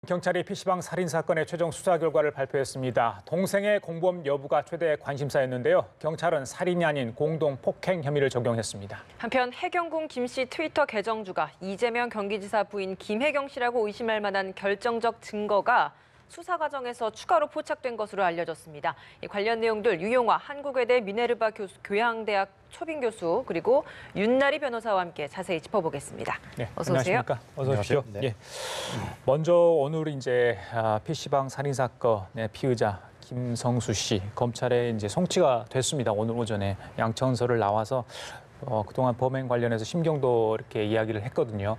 경찰이 PC방 살인 사건의 최종 수사 결과를 발표했습니다. 동생의 공범 여부가 최대 관심사였는데요. 경찰은 살인이 아닌 공동 폭행 혐의를 적용했습니다. 한편 해경군 김 씨 트위터 계정주가 이재명 경기지사 부인 김혜경 씨라고 의심할 만한 결정적 증거가 수사 과정에서 추가로 포착된 것으로 알려졌습니다. 이 관련 내용들 유용화 한국외대 미네르바 교양대학 초빙 교수 그리고 윤나리 변호사와 함께 자세히 짚어보겠습니다. 네, 어서 오세요. 안녕하십니까? 어서 오십시오. 네. 예. 먼저 오늘 이제 PC방 살인 사건의 피의자 김성수 씨 검찰에 이제 송치가 됐습니다. 오늘 오전에 양천서를 나와서 그동안 범행 관련해서 심경도 이렇게 이야기를 했거든요.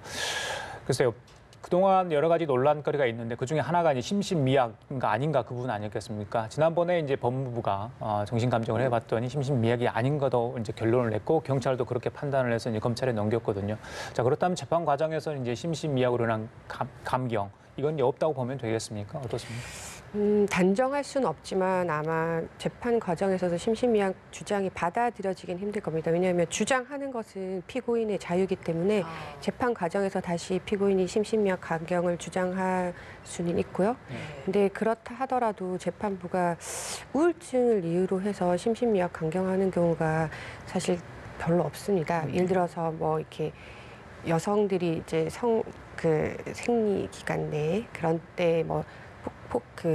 글쎄요. 그동안 여러 가지 논란거리가 있는데 그중에 하나가 이제 심신미약인가 아닌가 그 부분 아니겠습니까? 지난번에 이제 법무부가 정신감정을 해봤더니 심신미약이 아닌 거도 이제 결론을 냈고 경찰도 그렇게 판단을 해서 이제 검찰에 넘겼거든요. 자, 그렇다면 재판 과정에서 이제 심신미약으로 인한 감경 이건 이제 없다고 보면 되겠습니까? 어떻습니까? 단정할 수는 없지만 아마 재판 과정에서도 심신미약 주장이 받아들여지긴 힘들 겁니다. 왜냐하면 주장하는 것은 피고인의 자유이기 때문에 재판 과정에서 다시 피고인이 심신미약 감경을 주장할 수는 있고요. 근데 그렇다 하더라도 재판부가 우울증을 이유로 해서 심신미약 감경하는 경우가 사실 별로 없습니다. 예를 들어서 뭐 이렇게 여성들이 이제 생리 기간 내에 그런 때 뭐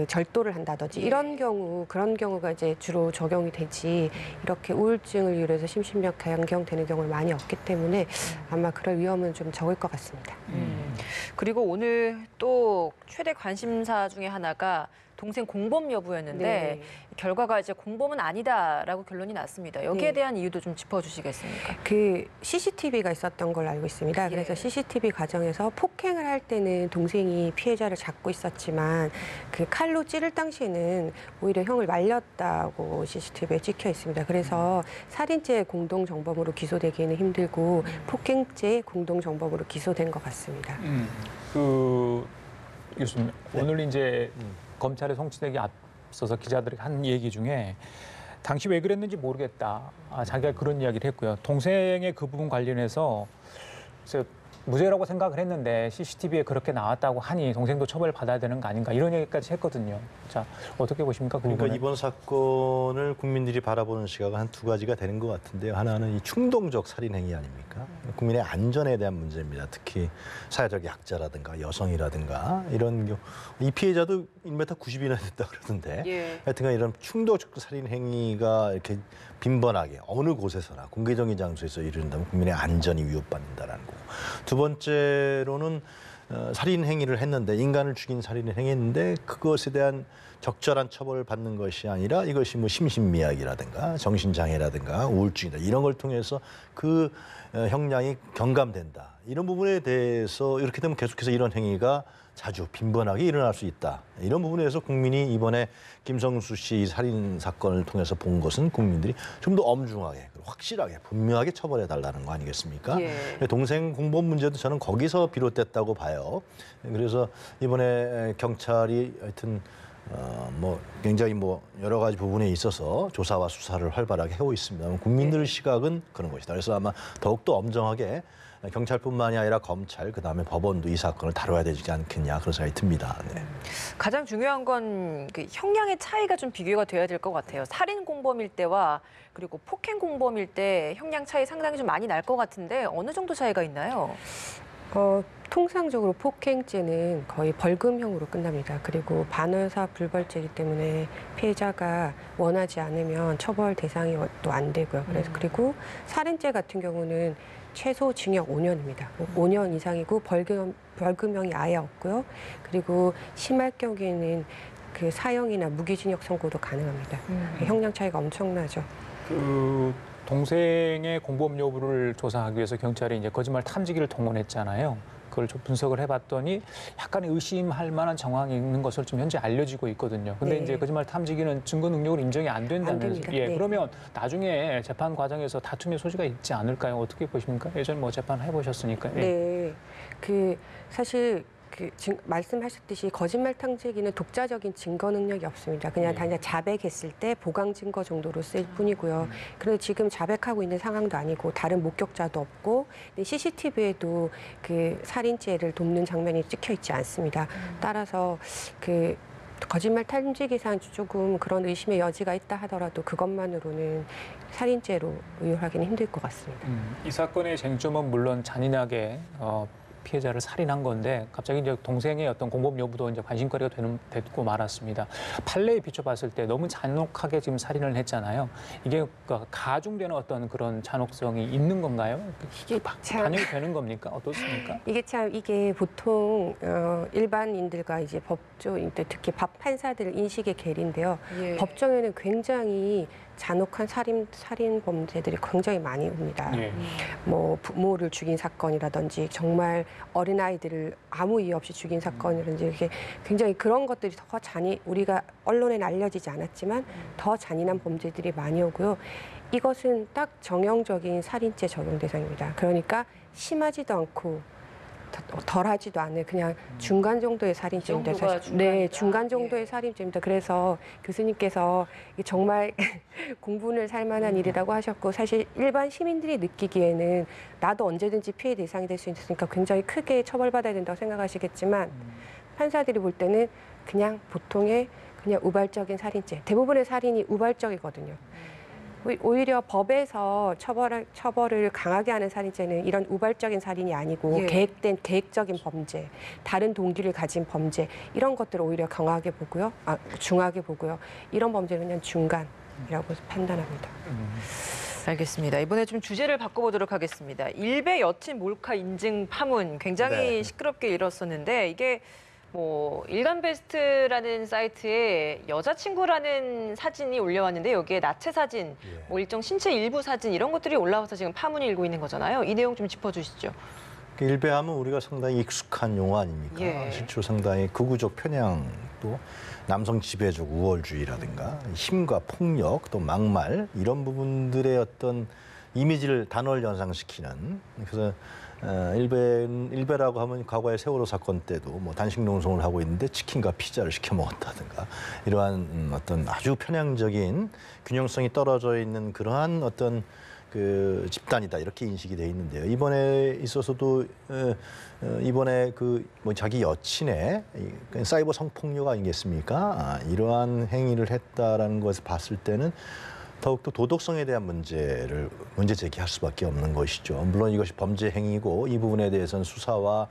절도를 한다든지 이런 경우 그런 경우가 이제 주로 적용이 되지 이렇게 우울증을 이유로 해서 심신미약 감경되는 경우는 많이 없기 때문에 아마 그럴 위험은 좀 적을 것 같습니다. 그리고 오늘 또 최대 관심사 중에 하나가 동생 공범 여부였는데 네. 결과가 이제 공범은 아니다라고 결론이 났습니다. 여기에 네. 대한 이유도 좀 짚어주시겠습니까? 그 CCTV가 있었던 걸로 알고 있습니다. 그래서 CCTV 과정에서 폭행을 할 때는 동생이 피해자를 잡고 있었지만 그 칼로 찌를 당시에는 오히려 형을 말렸다고 CCTV에 찍혀 있습니다. 그래서 살인죄 공동정범으로 기소되기는 힘들고 폭행죄 공동정범으로 기소된 것 같습니다. 교수님, 오늘 이제 검찰에 송치되기 앞서서 기자들이 한 얘기 중에 당시 왜 그랬는지 모르겠다. 자기가 그런 이야기를 했고요. 동생의 그 부분 관련해서 무죄라고 생각을 했는데 CCTV에 그렇게 나왔다고 하니 동생도 처벌을 받아야 되는 거 아닌가 이런 얘기까지 했거든요. 자, 어떻게 보십니까? 그 그러니까 부분은? 이번 사건을 국민들이 바라보는 시각은 한 두 가지가 되는 것 같은데요. 하나는 이 충동적 살인 행위 아닙니까? 국민의 안전에 대한 문제입니다. 특히 사회적 약자라든가 여성이라든가 이런 경우 이 피해자도 1m 90이나 됐다 그러던데 하여튼간 이런 충동적 살인 행위가 이렇게 빈번하게 어느 곳에서나 공개적인 장소에서 이른다면 국민의 안전이 위협받는다라는 거고 두 번째로는 살인 행위를 했는데 인간을 죽인 살인을 행했는데 그것에 대한 적절한 처벌을 받는 것이 아니라 이것이 뭐 심신미약이라든가 정신장애라든가 우울증이다 이런 걸 통해서 그 형량이 경감된다 이런 부분에 대해서 이렇게 되면 계속해서 이런 행위가 자주 빈번하게 일어날 수 있다. 이런 부분에서 국민이 이번에 김성수 씨 살인 사건을 통해서 본 것은 국민들이 좀 더 엄중하게, 확실하게, 분명하게 처벌해달라는 거 아니겠습니까? 동생 공범 문제도 저는 거기서 비롯됐다고 봐요. 그래서 이번에 경찰이 하여튼 굉장히 여러 가지 부분에 있어서 조사와 수사를 활발하게 해오고 있습니다. 국민들 시각은 그런 것이다. 그래서 아마 더욱더 엄정하게 경찰뿐만이 아니라 검찰, 그다음에 법원도 이 사건을 다뤄야 되지 않겠냐 그런 생각이 듭니다. 네. 가장 중요한 건 그 형량의 차이가 좀 비교가 돼야 될 것 같아요. 살인 공범일 때와 그리고 폭행 공범일 때 형량 차이 상당히 좀 많이 날 것 같은데 어느 정도 차이가 있나요? 통상적으로 폭행죄는 거의 벌금형으로 끝납니다. 그리고 반의사 불벌죄이기 때문에 피해자가 원하지 않으면 처벌 대상이 또 안 되고요. 그리고 살인죄 같은 경우는 최소 징역 5년입니다. 5년 이상이고 벌금형이 아예 없고요. 그리고 심할 경우에는 그 사형이나 무기징역 선고도 가능합니다. 형량 차이가 엄청나죠. 그 동생의 공범 여부를 조사하기 위해서 경찰이 이제 거짓말 탐지기를 동원했잖아요. 그걸 좀 분석을 해봤더니 약간의 의심할 만한 정황이 있는 것을 좀 현재 알려지고 있거든요. 근데 이제 거짓말 탐지기는 증거 능력으로 인정이 안 된다면서. 그러면 나중에 재판 과정에서 다툼의 소지가 있지 않을까요? 어떻게 보십니까? 예전에 재판 해보셨으니까. 네, 사실 말씀하셨듯이 거짓말 탐지기는 독자적인 증거 능력이 없습니다. 그냥 단지 자백했을 때 보강 증거 정도로 쓸 뿐이고요. 그런데 지금 자백하고 있는 상황도 아니고 다른 목격자도 없고 CCTV에도 그 살인죄를 돕는 장면이 찍혀 있지 않습니다. 따라서 그 거짓말 탐지기상 조금 그런 의심의 여지가 있다 하더라도 그것만으로는 살인죄로 의율하기는 힘들 것 같습니다. 이 사건의 쟁점은 물론 잔인하게 피해자를 살인한 건데 갑자기 이제 동생의 어떤 공범 여부도 이제 관심거리가 됐고 말았습니다. 판례에 비춰봤을 때 너무 잔혹하게 지금 살인을 했잖아요. 이게 가중되는 어떤 그런 잔혹성이 있는 건가요? 이게 참 반영이 되는 겁니까? 어떻습니까? 이게 보통 일반인들과 이제 법조인들 특히 법 판사들 인식의 괴리인데요. 예. 법정에는 굉장히 잔혹한 살인 범죄들이 굉장히 많이 옵니다. 예. 뭐 부모를 죽인 사건이라든지 정말 어린아이들을 아무 이유 없이 죽인 사건이라든지 이렇게 굉장히 그런 것들이 더 우리가 언론에는 알려지지 않았지만 더 잔인한 범죄들이 많이 오고요. 이것은 딱 정형적인 살인죄 적용 대상입니다. 그러니까 심하지도 않고 덜하지도 않은 그냥 중간 정도의 살인죄입니다. 정도가 사실. 네, 중간이다. 중간 정도의 예. 살인죄입니다. 그래서 교수님께서 이게 정말 공분을 살 만한 일이라고 하셨고 사실 일반 시민들이 느끼기에는 나도 언제든지 피해 대상이 될 수 있으니까 굉장히 크게 처벌받아야 된다고 생각하시겠지만 판사들이 볼 때는 그냥 보통의 그냥 우발적인 살인죄. 대부분의 살인이 우발적이거든요. 오히려 법에서 처벌을 강하게 하는 살인죄는 이런 우발적인 살인이 아니고 예. 계획적인 범죄, 다른 동기를 가진 범죄 이런 것들을 오히려 강하게 보고요, 중하게 보고요. 이런 범죄는 그냥 중간이라고 판단합니다. 알겠습니다. 이번에 좀 주제를 바꿔보도록 하겠습니다. 일베 여친 몰카 인증 파문 굉장히 네. 시끄럽게 일었었는데 이게 뭐 일간베스트라는 사이트에 여자친구라는 사진이 올려왔는데 여기에 나체 사진, 예. 뭐 일정 신체 일부 사진 이런 것들이 올라와서 지금 파문이 일고 있는 거잖아요. 이 내용 좀 짚어주시죠. 일베하면 우리가 상당히 익숙한 용어 아닙니까? 예. 실제로 상당히 극우적 편향도 남성 지배적 우월주의라든가 힘과 폭력 또 막말 이런 부분들의 어떤 이미지를 단월 연상시키는 그래서 일베라고 하면 과거의 세월호 사건 때도 뭐 단식 농성을 하고 있는데 치킨과 피자를 시켜 먹었다든가 이러한 어떤 아주 편향적인 균형성이 떨어져 있는 그러한 어떤 그 집단이다 이렇게 인식이 돼 있는데요. 이번에 있어서도 이번에 그 뭐 자기 여친의 사이버 성폭력 아니겠습니까? 이러한 행위를 했다라는 것을 봤을 때는 더욱더 도덕성에 대한 문제 제기할 수밖에 없는 것이죠. 물론 이것이 범죄 행위고 이 부분에 대해서는 수사와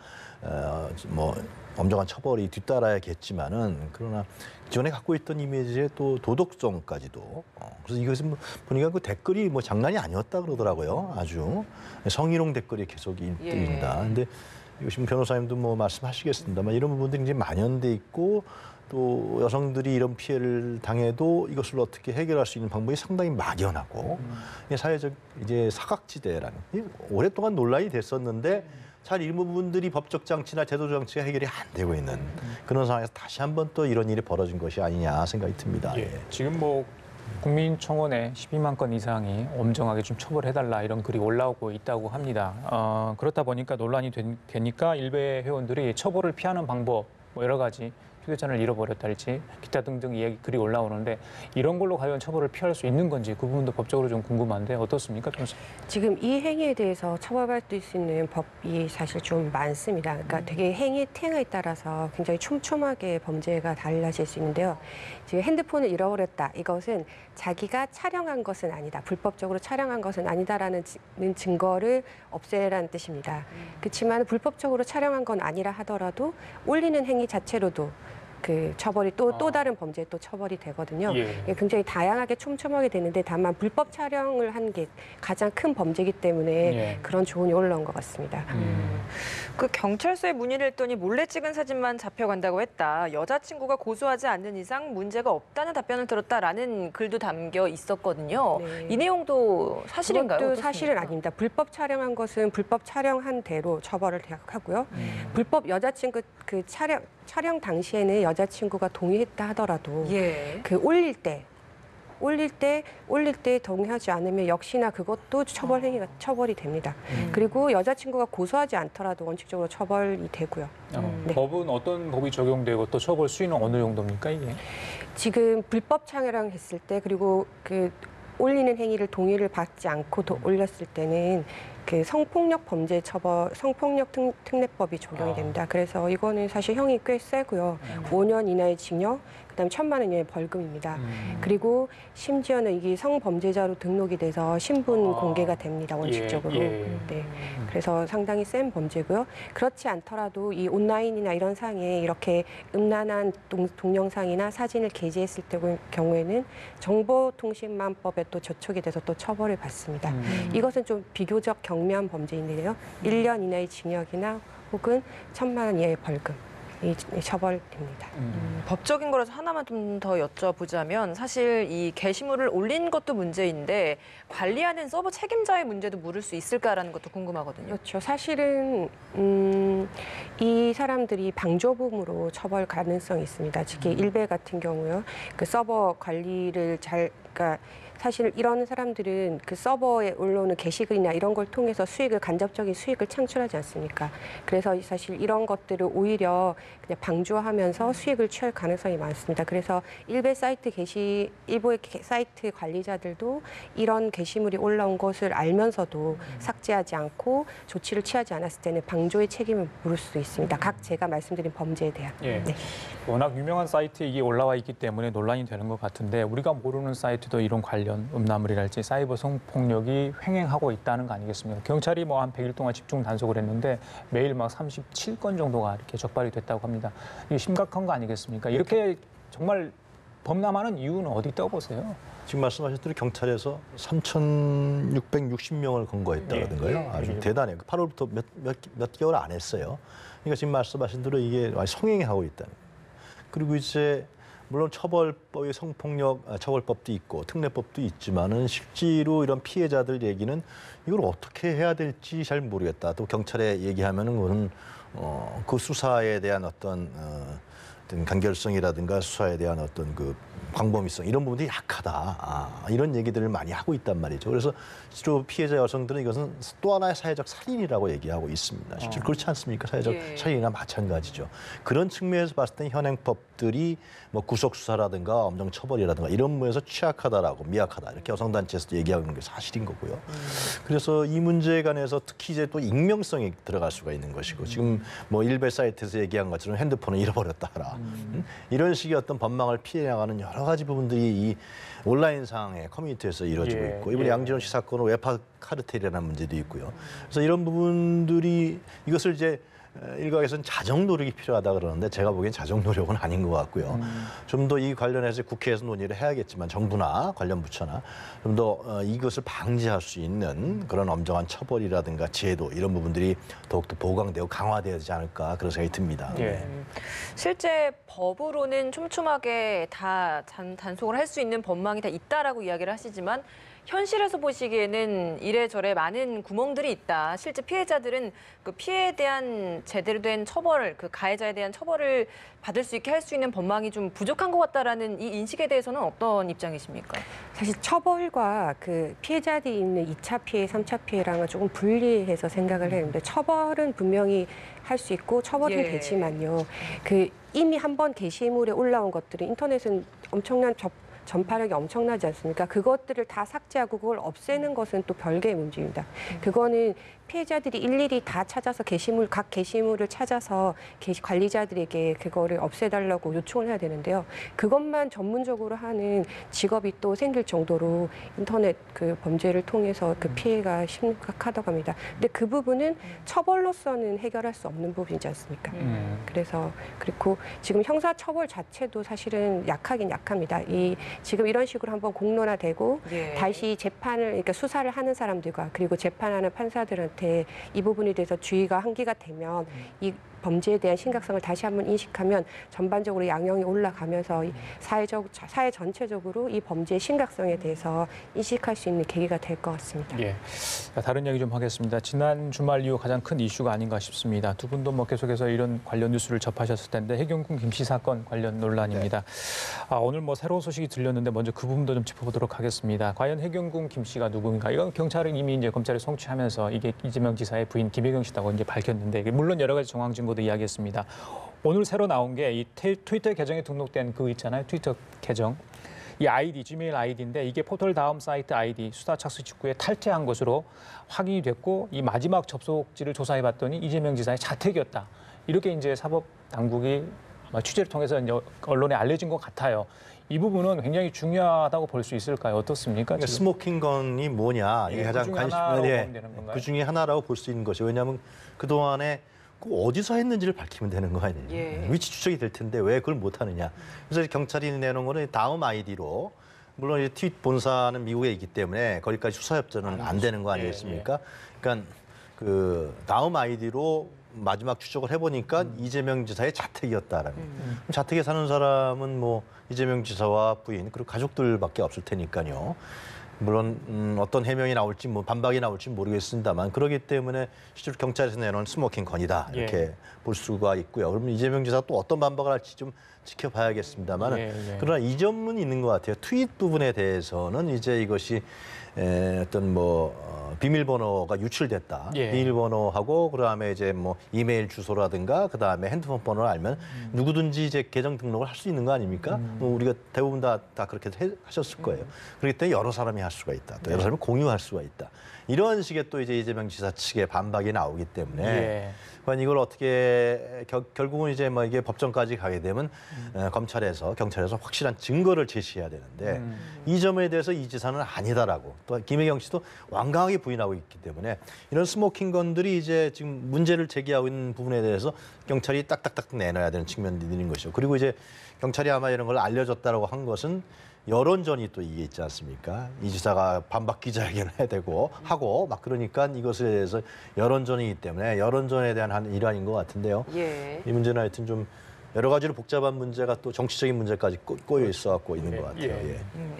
뭐 엄정한 처벌이 뒤따라야겠지만은 그러나 기존에 갖고 있던 이미지의 또 도덕성까지도 그래서 이것은 보니까 그 댓글이 뭐 장난이 아니었다 그러더라고요. 아주 성희롱 댓글이 계속 1등입니다. 근데 이것이 변호사님도 뭐 말씀하시겠습니다만 이런 부분들이 이제 만연돼 있고 또 여성들이 이런 피해를 당해도 이것을 어떻게 해결할 수 있는 방법이 상당히 막연하고 사회적 이제 사각지대라는 오랫동안 논란이 됐었는데 잘 일부 부분들이 법적 장치나 제도 장치가 해결이 안 되고 있는 그런 상황에서 다시 한번 또 이런 일이 벌어진 것이 아니냐 생각이 듭니다. 예. 지금 뭐 국민청원에 12만 건 이상이 엄정하게 좀 처벌해달라 이런 글이 올라오고 있다고 합니다. 그렇다 보니까 논란이 되니까 일베 회원들이 처벌을 피하는 방법 뭐 여러 가지 휴대전화를 잃어버렸달지 기타 등등 이야기 글이 올라오는데 이런 걸로 과연 처벌을 피할 수 있는 건지 그 부분도 법적으로 좀 궁금한데 어떻습니까, 변호사님? 지금 이 행위에 대해서 처벌받을 수 있는 법이 사실 좀 많습니다. 그러니까 되게 행위 태형에 따라서 굉장히 촘촘하게 범죄가 달라질 수 있는데요. 지금 핸드폰을 잃어버렸다. 이것은 자기가 촬영한 것은 아니다. 불법적으로 촬영한 것은 아니다라는 증거를 없애라는 뜻입니다. 그렇지만 불법적으로 촬영한 건 아니라 하더라도 올리는 행위 자체로도 그 처벌이 또 다른 범죄에 또 처벌이 되거든요. 예. 이게 굉장히 다양하게 촘촘하게 되는데 다만 불법 촬영을 한 게 가장 큰 범죄이기 때문에 예. 그런 조언이 올라온 것 같습니다. 그 경찰서에 문의를 했더니 몰래 찍은 사진만 잡혀간다고 했다. 여자친구가 고소하지 않는 이상 문제가 없다는 답변을 들었다라는 글도 담겨 있었거든요. 네. 이 내용도 사실인가요? 그것도 어떻습니까? 사실은 아닙니다. 불법 촬영한 것은 불법 촬영한 대로 처벌을 하고요. 불법 여자친구 그 촬영 당시에는 여자친구가 동의했다 하더라도 예. 그 올릴 때 올릴 때 동의하지 않으면 역시나 그것도 처벌이 됩니다. 그리고 여자친구가 고소하지 않더라도 원칙적으로 처벌이 되고요. 네. 법은 어떤 법이 적용되고 또 처벌 수위는 어느 정도입니까 이게? 지금 불법 촬영했을 때 그리고 그 올리는 행위를 동의를 받지 않고 올렸을 때는 그 성폭력 범죄 처벌, 성폭력 특례법이 적용이 됩니다. 그래서 이거는 사실 형이 꽤 세고요. 5년 이하의 징역, 그다음에 1,000만 원 이하의 벌금입니다. 그리고 심지어는 이게 성범죄자로 등록이 돼서 신분 공개가 됩니다. 원칙적으로. 네. 그래서 상당히 센 범죄고요. 그렇지 않더라도 이 온라인이나 이런 상에 이렇게 음란한 동영상이나 사진을 게재했을 경우에는 정보통신망법에 또 저촉이 돼서 또 처벌을 받습니다. 이것은 좀 비교적 경미한 범죄인데요. 1년 이내의 징역이나 혹은 1,000만 원 이하의 벌금. 이 처벌됩니다. 법적인 거라서 하나만 좀 더 여쭤보자면 사실 이 게시물을 올린 것도 문제인데 관리하는 서버 책임자의 문제도 물을 수 있을까라는 것도 궁금하거든요. 그렇죠. 사실은 이 사람들이 방조범으로 처벌 가능성이 있습니다. 특히 일베 같은 경우요. 그 서버 관리를 그러니까 사실 이런 사람들은 그 서버에 올라오는 게시글이나 이런 걸 통해서 간접적인 수익을 창출하지 않습니까? 그래서 사실 이런 것들을 오히려 그냥 방조하면서 수익을 취할 가능성이 많습니다. 그래서 일부의 사이트 관리자들도 이런 게시물이 올라온 것을 알면서도 삭제하지 않고 조치를 취하지 않았을 때는 방조의 책임을 물을 수도 있습니다. 각 제가 말씀드린 범죄에 대한. 예. 네. 워낙 유명한 사이트에 이게 올라와 있기 때문에 논란이 되는 것 같은데 우리가 모르는 사이트도 이런 관련 음란물이랄지 사이버 성폭력이 횡행하고 있다는 거 아니겠습니까? 경찰이 뭐 한 100일 동안 집중 단속을 했는데 매일 막 37건 정도가 이렇게 적발이 됐다고 합니다. 이게 심각한 거 아니겠습니까? 이렇게 정말 범람하는 이유는 어디 있다고 보세요? 지금 말씀하신 대로 경찰에서 3,660명을 검거했다라든가요. 아주 대단해요. 8월부터 몇 개월 안 했어요. 그러니까 지금 말씀하신 대로 이게 성행하고 있다는 거예요. 그리고 이제 물론 처벌법의 성폭력 처벌법도 있고 특례법도 있지만은 실제로 이런 피해자들 얘기는 이걸 어떻게 해야 될지 잘 모르겠다. 또 경찰에 얘기하면은 그거는 그 수사에 대한 어떤 간결성이라든가 수사에 대한 어떤 그 광범위성 이런 부분들이 약하다. 이런 얘기들을 많이 하고 있단 말이죠. 그래서 실제로 피해자 여성들은 이것은 또 하나의 사회적 살인이라고 얘기하고 있습니다. 실제로 그렇지 않습니까? 사회적 살인이나 마찬가지죠. 그런 측면에서 봤을 때 현행법들이 뭐 구속 수사라든가 엄정 처벌이라든가 이런 면에서 취약하다라고 미약하다 이렇게 여성단체에서도 얘기하는 게 사실인 거고요. 그래서 이 문제에 관해서 특히 이제 또 익명성이 들어갈 수가 있는 것이고 지금 뭐 일베 사이트에서 얘기한 것처럼 핸드폰을 잃어버렸다라 이런 식의 어떤 법망을 피해 나가는 여러 가지 부분들이 이 온라인상의 커뮤니티에서 이루어지고 있고 이번에 양지원 씨 사건은 웹하 카르텔이라는 문제도 있고요. 그래서 이런 부분들이 이것을 이제 일각에서는 자정 노력이 필요하다 그러는데 제가 보기엔 자정 노력은 아닌 것 같고요. 좀 더 이 관련해서 국회에서 논의를 해야겠지만 정부나 관련 부처나 좀 더 이것을 방지할 수 있는 그런 엄정한 처벌이라든가 제도 이런 부분들이 더욱더 보강되고 강화되어야지 않을까 그런 생각이 듭니다. 예. 실제 법으로는 촘촘하게 다 단속을 할 수 있는 법망이 다 있다라고 이야기를 하시지만 현실에서 보시기에는 이래저래 많은 구멍들이 있다. 실제 피해자들은 그 피해에 대한 제대로 된 처벌, 그 가해자에 대한 처벌을 받을 수 있게 할 수 있는 법망이 좀 부족한 것 같다라는 이 인식에 대해서는 어떤 입장이십니까? 사실 처벌과 그 피해자들이 있는 2차 피해, 3차 피해랑은 조금 분리해서 생각을 했는데 처벌은 분명히 할 수 있고 처벌은 되지만요. 그 이미 한 번 게시물에 올라온 것들이 인터넷은 엄청난 전파력이 엄청나지 않습니까? 그것들을 다 삭제하고 그걸 없애는 것은 또 별개의 문제입니다. 그거는 피해자들이 일일이 다 찾아서 각 게시물을 찾아서 관리자들에게 그거를 없애달라고 요청을 해야 되는데요. 그것만 전문적으로 하는 직업이 또 생길 정도로 인터넷 그 범죄를 통해서 그 피해가 심각하다고 합니다. 근데 그 부분은 처벌로서는 해결할 수 없는 부분이지 않습니까? 그리고 지금 형사 처벌 자체도 사실은 약하긴 약합니다. 지금 이런 식으로 한번 공론화되고 다시 그러니까 수사를 하는 사람들과 그리고 재판하는 판사들한테 이 부분에 대해서 주의가 한기가 되면 이 범죄에 대한 심각성을 다시 한번 인식하면 전반적으로 양형이 올라가면서 이 사회 전체적으로 이 범죄의 심각성에 대해서 인식할 수 있는 계기가 될 것 같습니다. 예. 다른 얘기 좀 하겠습니다. 지난 주말 이후 가장 큰 이슈가 아닌가 싶습니다. 두 분도 뭐 계속해서 이런 관련 뉴스를 접하셨을 텐데 해경군 김씨 사건 관련 논란입니다. 오늘 뭐 새로운 소식이 들렸는데 먼저 그 부분도 좀 짚어보도록 하겠습니다. 과연 해경군 김씨가 누구인가? 이건 경찰은 이미 이제 검찰에 송치하면서 이게 이재명 지사의 부인 김혜경 씨라고 이제 밝혔는데 물론 여러 가지 정황 증거도 이야기했습니다. 오늘 새로 나온 게 이 트위터 계정에 등록된 그 있잖아요. 트위터 계정. 이 아이디, 지메일 아이디인데 이게 포털 다음 사이트 아이디 수사 착수 직후에 탈퇴한 것으로 확인이 됐고 이 마지막 접속지를 조사해 봤더니 이재명 지사의 자택이었다. 이렇게 이제 사법 당국이 아마 취재를 통해서 이제 언론에 알려진 것 같아요. 이 부분은 굉장히 중요하다고 볼 수 있을까요? 어떻습니까? 그러니까 스모킹건이 뭐냐 이게 예, 가장 그중에 관심 하나라고 보면 되는 건가요? 그 중에 하나라고 볼 수 있는 것이 왜냐하면 그 동안에 꼭 어디서 했는지를 밝히면 되는 거 아니에요. 예. 위치 추적이 될 텐데 왜 그걸 못 하느냐. 그래서 경찰이 내놓은 거는 다음 아이디로 물론 이제 트윗 본사는 미국에 있기 때문에 거기까지 수사 협조는 안 되는 거 아니겠습니까? 그러니까 그 다음 아이디로 마지막 추적을 해보니까 이재명 지사의 자택이었다라는. 자택에 사는 사람은 뭐 이재명 지사와 부인 그리고 가족들밖에 없을 테니까요. 물론 어떤 해명이 나올지 뭐 반박이 나올지 모르겠습니다만 그렇기 때문에 실제로 경찰에서 내놓은 스모킹 건이다 이렇게 볼 수가 있고요. 그러면 이재명 지사가 또 어떤 반박을 할지 좀 지켜봐야겠습니다만 그러나 이 점은 있는 것 같아요. 트윗 부분에 대해서는 이제 이것이 어떤 뭐 비밀번호가 유출됐다. 비밀번호하고 그다음에 이제 뭐 이메일 주소라든가 그다음에 핸드폰 번호를 알면 누구든지 이제 계정 등록을 할 수 있는 거 아닙니까? 뭐 우리가 대부분 다 그렇게 하셨을 거예요. 그렇기 때문에 여러 사람이 할 수가 있다. 또 여러 사람이 공유할 수가 있다. 이런 식의 또 이제 이재명 지사 측의 반박이 나오기 때문에 그러니까 이걸 어떻게 결국은 이제 뭐 이게 법정까지 가게 되면 검찰에서 경찰에서 확실한 증거를 제시해야 되는데 이 점에 대해서 이 지사는 아니다라고 또 김혜경 씨도 완강하게 부인하고 있기 때문에 이런 스모킹건들이 이제 지금 문제를 제기하고 있는 부분에 대해서 경찰이 딱딱딱 내놔야 되는 측면들이 있는 것이죠. 그리고 이제 경찰이 아마 이런 걸 알려줬다라고 한 것은 여론전이 또 이게 있지 않습니까? 이 지사가 반박 기자회견을 해야 되고 하고 막 그러니까 이것에 대해서 여론전이기 때문에 여론전에 대한 한 일환인 것 같은데요. 이 문제는 하여튼 좀 여러 가지로 복잡한 문제가 또 정치적인 문제까지 꼬여 있어갖고 있는 것 같아요.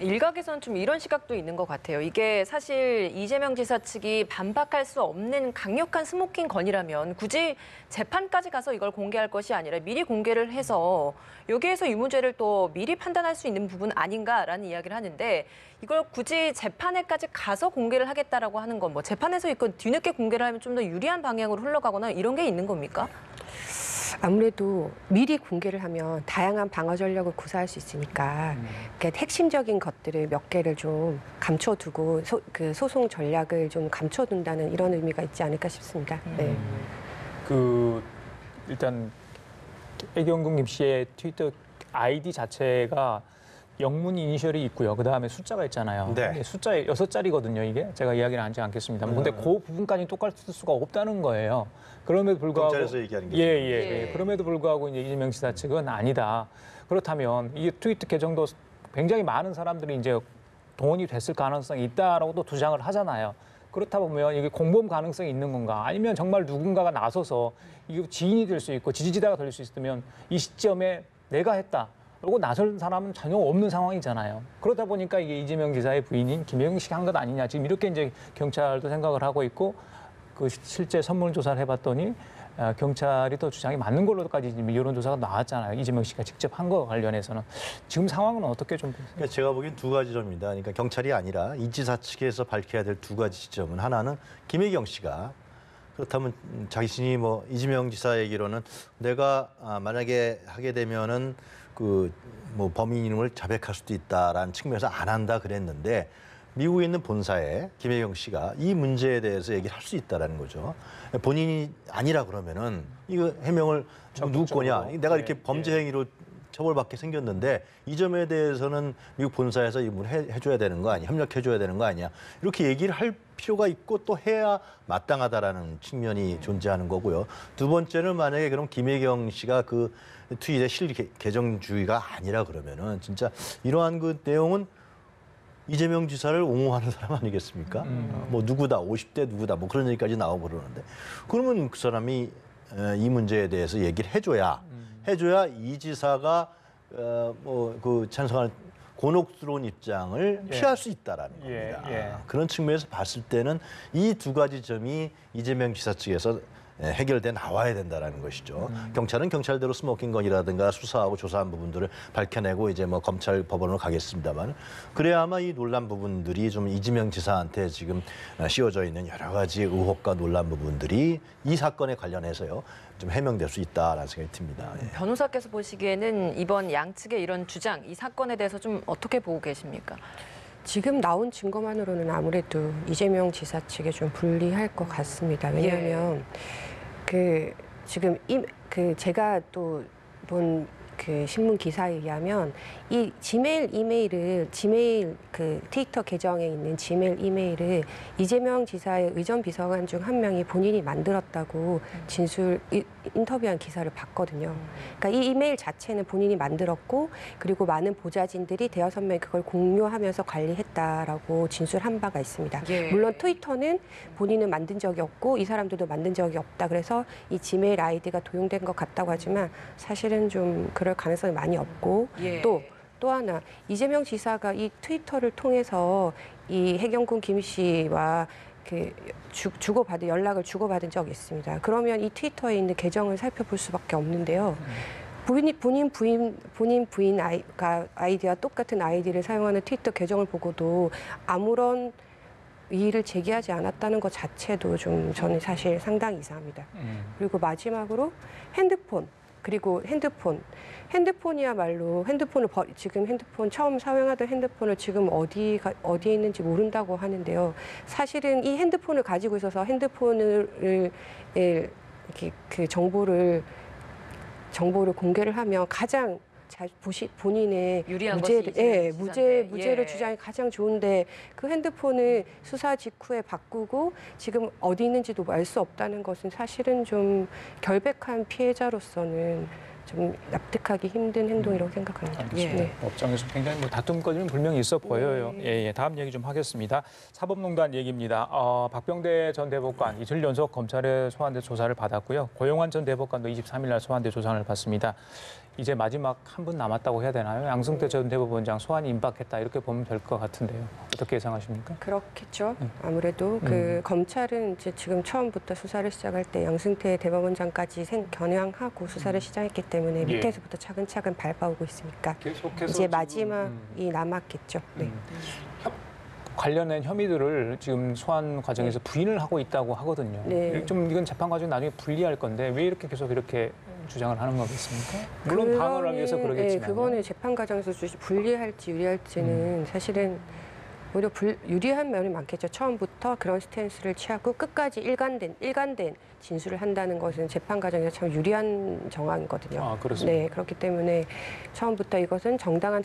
일각에서는 좀 이런 시각도 있는 것 같아요. 이게 사실 이재명 지사 측이 반박할 수 없는 강력한 스모킹 건이라면 굳이 재판까지 가서 이걸 공개할 것이 아니라 미리 공개를 해서 여기에서 유무죄를 또 미리 판단할 수 있는 부분 아닌가라는 이야기를 하는데 이걸 굳이 재판에까지 가서 공개를 하겠다라고 하는 건 뭐 재판에서 이건 뒤늦게 공개를 하면 좀 더 유리한 방향으로 흘러가거나 이런 게 있는 겁니까? 아무래도 미리 공개를 하면 다양한 방어 전략을 구사할 수 있으니까 그러니까 핵심적인 것들을 몇 개를 좀 감춰두고 그 소송 전략을 좀 감춰둔다는 이런 의미가 있지 않을까 싶습니다. 네. 그 일단 해경군 김 씨의 트위터 아이디 자체가 영문 이니셜이 있고요. 그 다음에 숫자가 있잖아요. 숫자 6자리거든요. 이게 제가 이야기를 하지 않겠습니다. 근데 그 부분까지 똑같을 수가 없다는 거예요. 그럼에도 불구하고 경찰에서 얘기하는 게 그럼에도 불구하고 이제 이재명 지사 측은 아니다. 그렇다면 이 트위터 계정도 굉장히 많은 사람들이 이제 동원이 됐을 가능성이 있다라고 또 주장을 하잖아요. 그렇다 보면 이게 공범 가능성이 있는 건가? 아니면 정말 누군가가 나서서 이게 지인이 될 수 있고 지지자가 될 수 있으면 이 시점에 내가 했다. 그리고 나설 사람은 전혀 없는 상황이잖아요. 그러다 보니까 이게 이재명 지사의 부인인 김혜경 씨가 한 것 아니냐. 지금 이렇게 이제 경찰도 생각을 하고 있고 그 실제 선물 조사를 해봤더니 경찰이 또 주장이 맞는 걸로까지 여론조사가 나왔잖아요. 이재명 씨가 직접 한 거 관련해서는. 지금 상황은 어떻게 좀 보세요? 그러니까 제가 보기엔 두 가지 점입니다. 그러니까 경찰이 아니라 이 지사 측에서 밝혀야 될 두 가지 지점은 하나는 김혜경 씨가 그렇다면 자신이 뭐 이재명 지사 얘기로는 내가 만약에 하게 되면은 그 뭐 범인 이름을 자백할 수도 있다라는 측면에서 안 한다 그랬는데 미국에 있는 본사에 김혜경 씨가 이 문제에 대해서 얘기를 할 수 있다라는 거죠. 본인이 아니라 그러면은 이거 해명을 누구 거냐? 내가 이렇게 범죄 행위로 처벌받게 생겼는데 이 점에 대해서는 미국 본사에서 이걸 해줘야 되는 거 아니야? 협력해줘야 되는 거 아니야? 이렇게 얘기를 할 필요가 있고 또 해야 마땅하다라는 측면이 존재하는 거고요. 두 번째는 만약에 그럼 김혜경 씨가 그 트윗의 실계정주의가 아니라 그러면은 진짜 이러한 그 내용은 이재명 지사를 옹호하는 사람 아니겠습니까? 뭐 누구다, 50대 누구다, 뭐 그런 얘기까지 나오고 그러는데 그러면 그 사람이 이 문제에 대해서 얘기를 해줘야 이 지사가 그 찬성하는 곤혹스러운 입장을 피할 수 있다라는 겁니다. 그런 측면에서 봤을 때는 이 두 가지 점이 이재명 지사 측에서 해결돼 나와야 된다라는 것이죠. 경찰은 경찰대로 스모킹건이라든가 수사하고 조사한 부분들을 밝혀내고 이제 뭐 검찰 법원으로 가겠습니다만 그래야 아마 이 논란 부분들이 좀 이재명 지사한테 지금 씌워져 있는 여러 가지 의혹과 논란 부분들이 이 사건에 관련해서요 좀 해명될 수 있다라는 생각이 듭니다. 예. 변호사께서 보시기에는 이번 양측의 이런 주장, 이 사건에 대해서 좀 어떻게 보고 계십니까? 지금 나온 증거만으로는 아무래도 이재명 지사 측에 좀 불리할 것 같습니다. 왜냐하면 지금 제가 또 본 그 신문 기사에 의하면 이 지메일 트위터 계정에 있는 지메일 이메일을 이재명 지사의 의전 비서관 중 한 명이 본인이 만들었다고 인터뷰한 기사를 봤거든요. 그러니까 이 이메일 자체는 본인이 만들었고 그리고 많은 보좌진들이 대여섯 명이 그걸 공유하면서 관리했다라고 진술한 바가 있습니다. 물론 트위터는 본인은 만든 적이 없고 이 사람들도 만든 적이 없다. 그래서 이 지메일 아이디가 도용된 것 같다고 하지만 사실은 좀 그럴 가능성이 많이 없고 또 하나 이재명 지사가 이 트위터를 통해서 이 해경군 김 씨와 연락을 주고받은 적이 있습니다. 그러면 이 트위터에 있는 계정을 살펴볼 수밖에 없는데요. 본인 부인 아이디와 똑같은 아이디를 사용하는 트위터 계정을 보고도 아무런 이의를 제기하지 않았다는 것 자체도 좀 저는 사실 상당히 이상합니다. 그리고 마지막으로 핸드폰이야말로 지금 핸드폰 처음 사용하던 핸드폰을 지금 어디에 있는지 모른다고 하는데요. 사실은 이 핸드폰을 가지고 있어서 핸드폰을 그 정보를 공개를 하면 가장 본인의 유리한 무죄를 주장이 가장 좋은데 그 핸드폰을 수사 직후에 바꾸고 지금 어디 있는지도 알 수 없다는 것은 사실은 좀 결백한 피해자로서는 좀 납득하기 힘든 행동이라고 생각합니다. 법정에서 굉장히 다툼거리는 분명히 있어 보여요. 다음 얘기 좀 하겠습니다. 사법농단 얘기입니다. 박병대 전 대법관 이틀 연속 검찰에 소환돼 조사를 받았고요. 고용환 전 대법관도 23일 날 소환돼 조사를 받습니다. 이제 마지막 한 분 남았다고 해야 되나요? 양승태 전 대법원장 소환이 임박했다 이렇게 보면 될 것 같은데요. 어떻게 예상하십니까? 그렇겠죠. 아무래도 검찰은 이제 지금 처음부터 수사를 시작할 때 양승태 대법원장까지 겨냥하고 수사를 시작했기 때문에 밑에서부터 차근차근 밟아오고 있으니까 이제 마지막이 남았겠죠. 관련된 혐의들을 지금 소환 과정에서 부인을 하고 있다고 하거든요. 좀 이건 재판 과정 나중에 불리할 건데 왜 이렇게 계속 이렇게 주장을 하는 거겠습니까? 물론 방어를 하기 위해서 그러겠지만. 그거는 재판 과정에서 불리할지 유리할지는 사실은 오히려 유리한 면이 많겠죠. 처음부터 그런 스탠스를 취하고 끝까지 일관된 진술을 한다는 것은 재판 과정에서 참 유리한 정황이거든요. 그렇습니다. 네, 그렇기 때문에 처음부터 이것은 정당한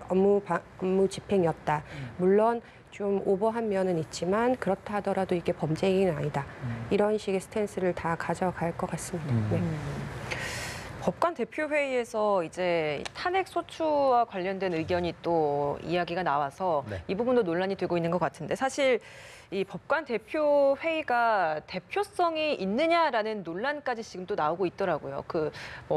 업무 집행이었다. 물론 좀 오버한 면은 있지만 그렇다 하더라도 이게 범죄 행위는 아니다. 이런 식의 스탠스를 다 가져갈 것 같습니다. 법관 대표회의에서 이제 탄핵 소추와 관련된 의견이 또 이야기가 나와서 이 부분도 논란이 되고 있는 것 같은데 사실 이 법관 대표회의가 대표성이 있느냐라는 논란까지 지금 또 나오고 있더라고요.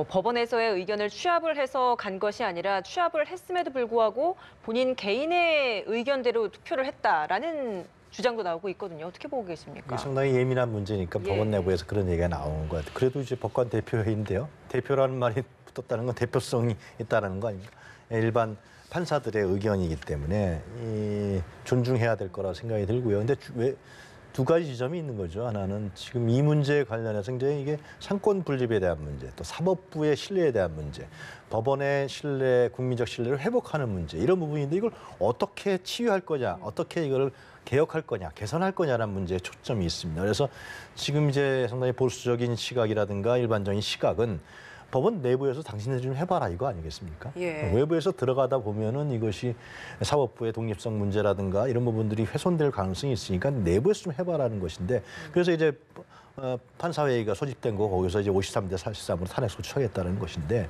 법원에서의 의견을 취합을 해서 간 것이 아니라 취합을 했음에도 불구하고 본인 개인의 의견대로 투표를 했다라는 주장도 나오고 있거든요. 어떻게 보고 계십니까? 상당히 예민한 문제니까 법원 내부에서 그런 얘기가 나오는 것 같아요. 그래도 이제 법관 대표회의인데요. 대표라는 말이 붙었다는 건 대표성이 있다는 거 아닙니까? 일반 판사들의 의견이기 때문에 존중해야 될 거라 생각이 들고요. 근데 왜 두 가지 지점이 있는 거죠. 하나는 지금 이 문제에 관련해서 굉장히 이게 상권 분립에 대한 문제, 또 사법부의 신뢰에 대한 문제, 법원의 신뢰, 국민적 신뢰를 회복하는 문제 이런 부분인데 이걸 어떻게 치유할 거냐, 어떻게 이걸 개혁할 거냐, 개선할 거냐라는 문제에 초점이 있습니다. 그래서 지금 이제 상당히 보수적인 시각이라든가 일반적인 시각은 법원 내부에서 당신들 좀 해봐라 이거 아니겠습니까? 외부에서 들어가다 보면은 이것이 사법부의 독립성 문제라든가 이런 부분들이 훼손될 가능성이 있으니까 내부에서 좀 해봐라는 것인데 그래서 이제 판사회의가 소집된 거 거기서 이제 53대 43으로 탄핵 소추하겠다는 것인데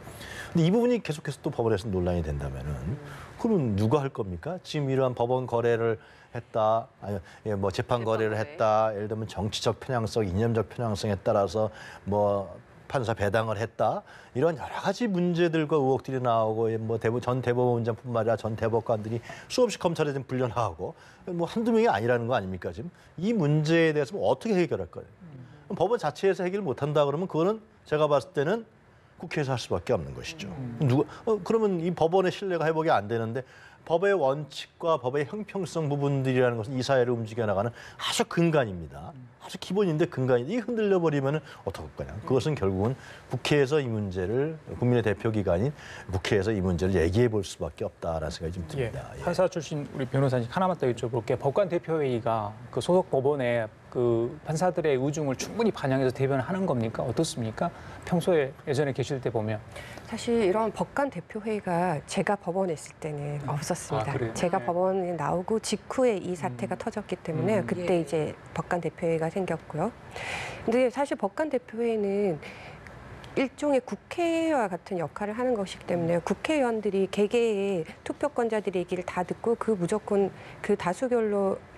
근데 이 부분이 계속해서 또 법원에서 논란이 된다면은 그럼 누가 할 겁니까? 지금 이러한 법원 거래를 했다, 아니 뭐 재판 거래를 했다, 예를 들면 정치적 편향성, 이념적 편향성에 따라서 뭐 판사 배당을 했다. 이런 여러 가지 문제들과 의혹들이 나오고 뭐 전 대법원장뿐만 아니라 전 대법관들이 수없이 검찰에 좀 불려나가고 뭐 한두 명이 아니라는 거 아닙니까 지금? 이 문제에 대해서 뭐 어떻게 해결할 거예요? 법원 자체에서 해결 못한다 그러면 그거는 제가 봤을 때는 국회에서 할 수밖에 없는 것이죠. 그러면 이 법원의 신뢰가 회복이 안 되는데 법의 원칙과 법의 형평성 부분들이라는 것은 이 사회를 움직여 나가는 아주 근간입니다. 아주 기본인데 근간인데 이 흔들려 버리면은 어떡할 거냐. 그것은 결국은 국회에서 이 문제를 국민의 대표 기관인 국회에서 이 문제를 얘기해 볼 수밖에 없다라는 생각이 좀 듭니다. 예. 판사 출신 우리 변호사님 하나만 더 여쭤볼게요. 법관 대표회의가 그 소속 법원의 그 판사들의 의중을 충분히 반영해서 대변하는 겁니까? 어떻습니까? 평소에 예전에 계실 때 보면. 사실 이런 법관 대표회의가 제가 법원에 있을 때는 없었습니다. 아, 그래요? 제가 네. 법원에 나오고 직후에 이 사태가 터졌기 때문에 그때 예. 이제 법관 대표회의가 생겼고요. 근데 사실 법관 대표회의는 일종의 국회와 같은 역할을 하는 것이기 때문에 국회의원들이 개개의 투표권자들의 얘기를 다 듣고 그 무조건 그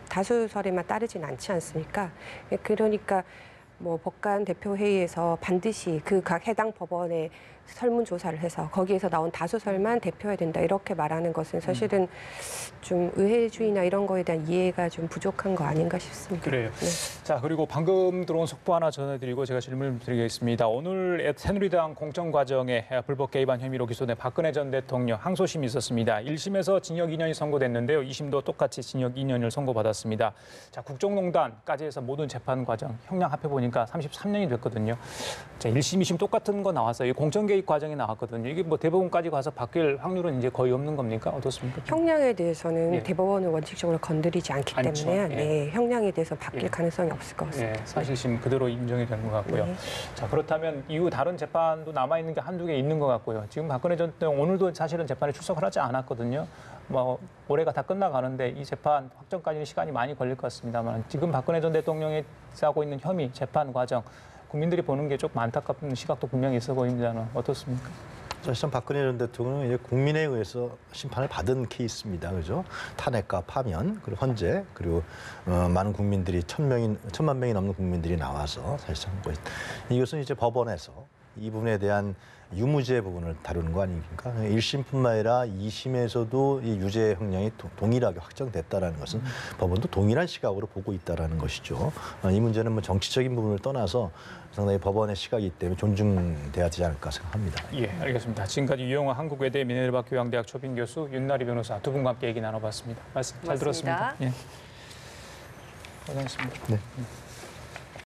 다수설에만 따르진 않지 않습니까? 그러니까 뭐 법관 대표회의에서 반드시 그 각 해당 법원에 설문조사를 해서 거기에서 나온 다수설만 대표해야 된다 이렇게 말하는 것은 사실은 좀 의회주의나 이런 거에 대한 이해가 좀 부족한 거 아닌가 싶습니다. 그래요. 네. 자, 그리고 방금 들어온 속보 하나 전해드리고 제가 질문을 드리겠습니다. 오늘 새누리당 공천과정에 불법 개입한 혐의로 기소된 박근혜 전 대통령 항소심이 있었습니다. 1심에서 징역 2년이 선고됐는데요. 2심도 똑같이 징역 2년을 선고받았습니다. 자, 국정농단까지 해서 모든 재판 과정 형량 합해보니까 33년이 됐거든요. 자, 1심, 2심 똑같은 거 나왔어요. 공천 개입 과정이 나왔거든요. 이게 뭐 대법원까지 가서 바뀔 확률은 이제 거의 없는 겁니까? 어떻습니까? 형량에 대해서는 예. 대법원은 원칙적으로 건드리지 않기 않죠. 때문에 예. 네, 형량에 대해서 바뀔 예. 가능성이 없을 것 같습니다. 네, 사실심 그대로 인정이 되는 것 같고요. 네. 자, 그렇다면 이후 다른 재판도 남아있는 게 한두 개 있는 것 같고요. 지금 박근혜 전 대통령 오늘도 사실은 재판에 출석을 하지 않았거든요. 뭐 올해가 다 끝나가는데 이 재판 확정까지는 시간이 많이 걸릴 것 같습니다만 지금 박근혜 전 대통령이 싸고 있는 혐의, 재판 과정 국민들이 보는 게 조금 안타깝은 시각도 분명히 있어 보입니다는 어떻습니까? 사실상 박근혜 전 대통령은 이제 국민에 의해서 심판을 받은 케이스입니다. 그죠? 탄핵과 파면, 그리고 헌재, 그리고 많은 국민들이 천만 명이 넘는 국민들이 나와서 사실상 이것은 이제 법원에서 이 부분에 대한 유무죄 부분을 다루는 거 아닙니까? 1심뿐만 아니라 2심에서도 이 유죄 형량이 동일하게 확정됐다는 것은 법원도 동일한 시각으로 보고 있다는 것이죠. 이 문제는 뭐 정치적인 부분을 떠나서 상당히 법원의 시각이기 때문에 존중돼야 되지 않을까 생각합니다. 예, 알겠습니다. 지금까지 유영아 한국외대 미네르바 교양대학 초빙 교수, 윤나리 변호사 두 분과 함께 얘기 나눠봤습니다. 말씀 잘 고맙습니다. 들었습니다. 예. 고생했습니다. 네.